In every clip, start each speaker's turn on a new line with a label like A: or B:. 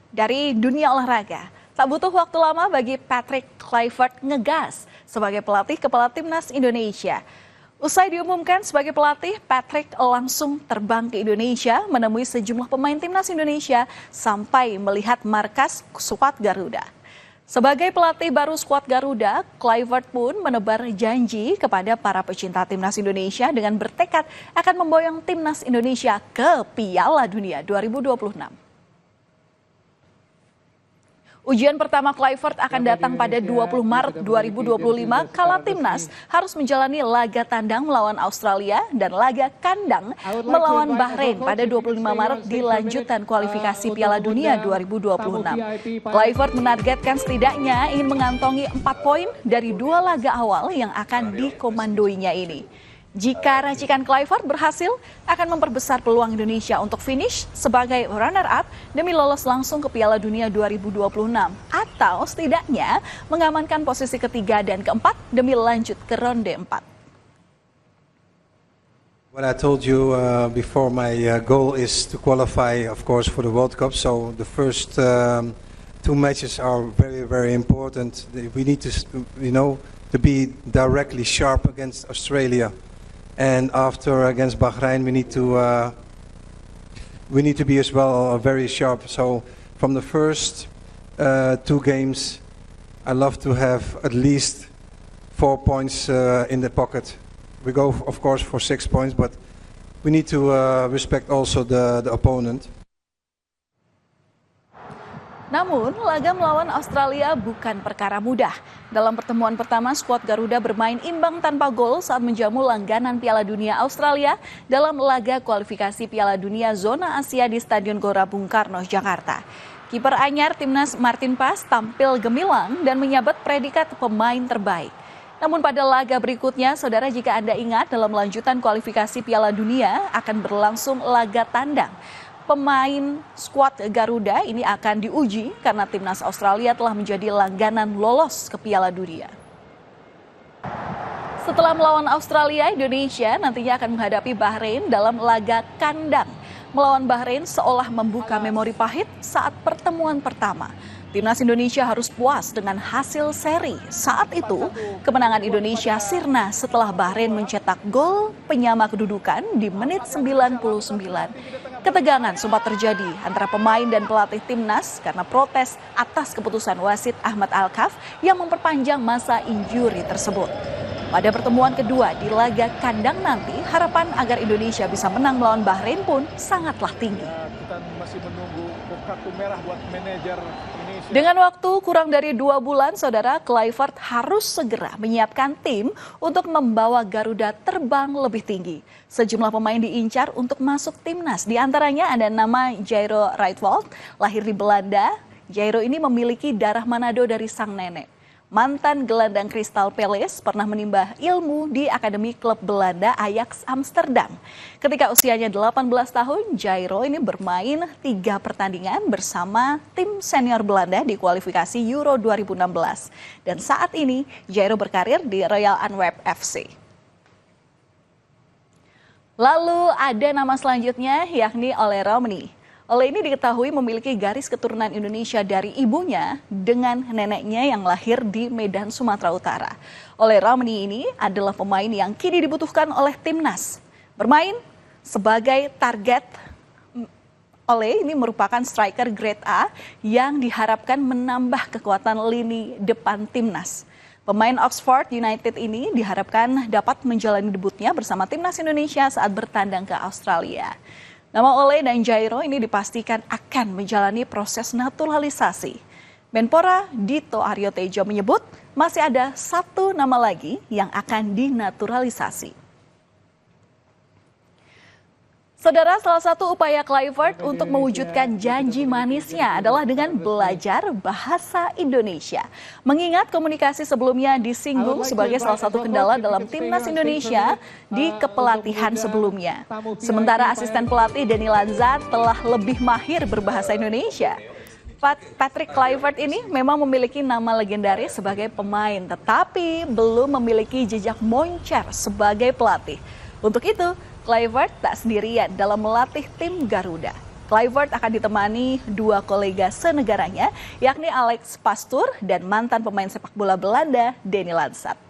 A: Dari dunia olahraga, tak butuh waktu lama bagi Patrick Kluivert ngegas sebagai pelatih kepala timnas Indonesia. Usai diumumkan sebagai pelatih, Patrick langsung terbang ke Indonesia menemui sejumlah pemain timnas Indonesia sampai melihat markas skuad Garuda. Sebagai pelatih baru skuad Garuda, Kluivert pun menebar janji kepada para pecinta timnas Indonesia dengan bertekad akan memboyong timnas Indonesia ke Piala Dunia 2026. Ujian pertama Kluivert akan datang pada 20 Maret 2025 kala timnas harus menjalani laga tandang melawan Australia dan laga kandang melawan Bahrain pada 25 Maret di lanjutan kualifikasi Piala Dunia 2026. Kluivert menargetkan setidaknya ingin mengantongi 4 poin dari 2 laga awal yang akan dikomandoinya ini. Jika racikan Kluivert berhasil, akan memperbesar peluang Indonesia untuk finish sebagai runner-up demi lolos langsung ke Piala Dunia 2026 atau setidaknya mengamankan posisi ketiga dan keempat demi lanjut ke ronde 4.
B: What I told you before, my goal is to qualify, of course, for the World Cup. So the first 2 matches are very, very important. We need to, to be directly sharp against Australia. And after against Bahrain, we need to be as well very sharp. So from the first 2 games, I love to have at least 4 points in the pocket. We go, of course, for 6 points, but we need to respect also the opponent.
A: Namun, laga melawan Australia bukan perkara mudah. Dalam pertemuan pertama, skuad Garuda bermain imbang tanpa gol saat menjamu langganan Piala Dunia Australia dalam laga kualifikasi Piala Dunia Zona Asia di Stadion Gelora Bung Karno, Jakarta. Kiper anyar timnas Martin Pas tampil gemilang dan menyabet predikat pemain terbaik. Namun pada laga berikutnya, saudara, jika Anda ingat, dalam lanjutan kualifikasi Piala Dunia akan berlangsung laga tandang. Pemain skuad Garuda ini akan diuji karena timnas Australia telah menjadi langganan lolos ke Piala Dunia. Setelah melawan Australia, Indonesia nantinya akan menghadapi Bahrain dalam laga kandang. Melawan Bahrain seolah membuka memori pahit saat pertemuan pertama. Timnas Indonesia harus puas dengan hasil seri. Saat itu, kemenangan Indonesia sirna setelah Bahrain mencetak gol penyama kedudukan di menit 99. Ketegangan sempat terjadi antara pemain dan pelatih timnas karena protes atas keputusan wasit Ahmad Alkaf yang memperpanjang masa injuri tersebut. Pada pertemuan kedua di laga kandang nanti, harapan agar Indonesia bisa menang melawan Bahrain pun sangatlah tinggi.
C: Kita masih menunggu kartu merah buat manajer Indonesia.
A: Dengan waktu kurang dari 2 bulan, saudara, Kluivert harus segera menyiapkan tim untuk membawa Garuda terbang lebih tinggi. Sejumlah pemain diincar untuk masuk timnas. Di antaranya ada nama Jairo Reitwold, lahir di Belanda. Jairo ini memiliki darah Manado dari sang nenek. Mantan gelandang Crystal Palace pernah menimba ilmu di Akademi Klub Belanda Ajax Amsterdam. Ketika usianya 18 tahun, Jairo ini bermain 3 pertandingan bersama tim senior Belanda di kualifikasi Euro 2016. Dan saat ini, Jairo berkarir di Royal Antwerp FC. Lalu ada nama selanjutnya, yakni Ole Romani. Ole ini diketahui memiliki garis keturunan Indonesia dari ibunya dengan neneknya yang lahir di Medan, Sumatera Utara. Ole Romani ini adalah pemain yang kini dibutuhkan oleh timnas. Bermain sebagai target, Ole ini merupakan striker grade A yang diharapkan menambah kekuatan lini depan timnas. Pemain Oxford United ini diharapkan dapat menjalani debutnya bersama timnas Indonesia saat bertandang ke Australia. Nama Ole dan Jairo ini dipastikan akan menjalani proses naturalisasi. Menpora Dito Aryo Tejo menyebut masih ada 1 nama lagi yang akan dinaturalisasi. Saudara, salah satu upaya Kluivert untuk mewujudkan janji manisnya adalah dengan belajar bahasa Indonesia. Mengingat komunikasi sebelumnya disinggung sebagai salah satu kendala dalam timnas Indonesia di kepelatihan sebelumnya. Sementara asisten pelatih Denny Lanza telah lebih mahir berbahasa Indonesia. Patrick Kluivert ini memang memiliki nama legendaris sebagai pemain, tetapi belum memiliki jejak moncer sebagai pelatih. Untuk itu, Kluivert tak sendirian dalam melatih tim Garuda. Kluivert akan ditemani dua kolega senegaranya, yakni Alex Pastoor dan mantan pemain sepak bola Belanda, Danny Lanzat.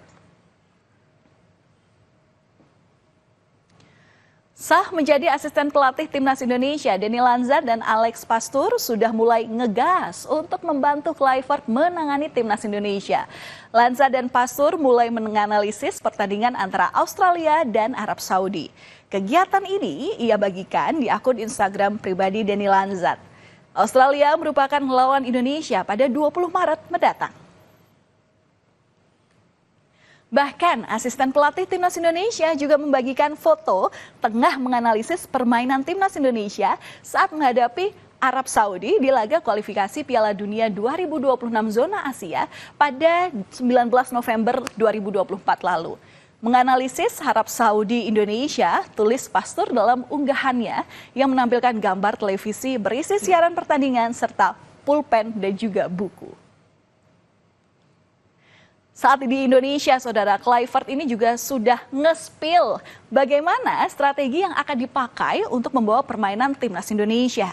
A: Sah menjadi asisten pelatih Timnas Indonesia, Danny Lanzat dan Alex Pastoor sudah mulai ngegas untuk membantu Kluivert menangani Timnas Indonesia. Lanzat dan Pastoor mulai menganalisis pertandingan antara Australia dan Arab Saudi. Kegiatan ini ia bagikan di akun Instagram pribadi Danny Lanzat. Australia merupakan lawan Indonesia pada 20 Maret mendatang. Bahkan asisten pelatih Timnas Indonesia juga membagikan foto tengah menganalisis permainan Timnas Indonesia saat menghadapi Arab Saudi di laga kualifikasi Piala Dunia 2026 zona Asia pada 19 November 2024 lalu. Menganalisis Arab Saudi Indonesia, tulis Pastoor dalam unggahannya yang menampilkan gambar televisi berisi siaran pertandingan serta pulpen dan juga buku. Saat di Indonesia, saudara, Kluivert ini juga sudah nge-spill bagaimana strategi yang akan dipakai untuk membawa permainan Timnas Indonesia.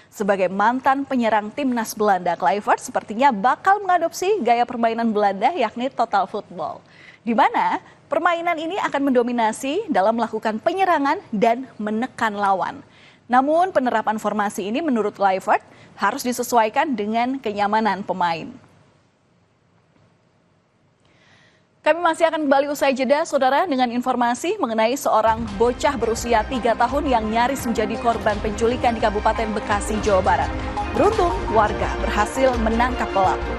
A: Sebagai mantan penyerang Timnas Belanda, Kluivert sepertinya bakal mengadopsi gaya permainan Belanda yakni total football. Di mana permainan ini akan mendominasi dalam melakukan penyerangan dan menekan lawan. Namun penerapan formasi ini menurut Kluivert harus disesuaikan dengan kenyamanan pemain. Kami masih akan kembali usai jeda, saudara, dengan informasi mengenai seorang bocah berusia 3 tahun yang nyaris menjadi korban penculikan di Kabupaten Bekasi, Jawa Barat. Beruntung, warga berhasil menangkap pelaku.